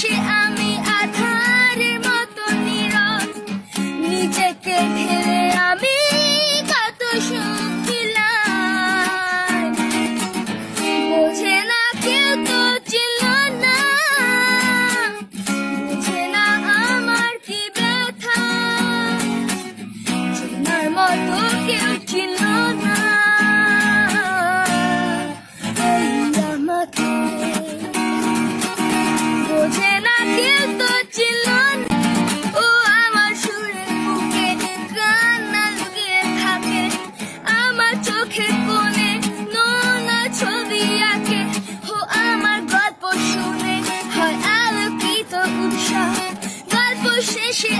শেষে আমি আধারের মতো নীরব, নিজেকে ঢেলে আমি কত সুখ দিলাম। বোঝে না কেউ তো ছিল না, বোঝে না আমার কি ব্যথা, চেনার মতো কেউ ছিল না এই আমাকে। বোঝে না কেউ তো ছিল না, ও আমার সুরের বুকে কান্না লুকিয়ে থাকে, আমার চোখের কোণে নোনা ছবি আঁকে। ও আমার গল্প শুনে হয় আলোকিত উৎসাহ, গল্প শেষে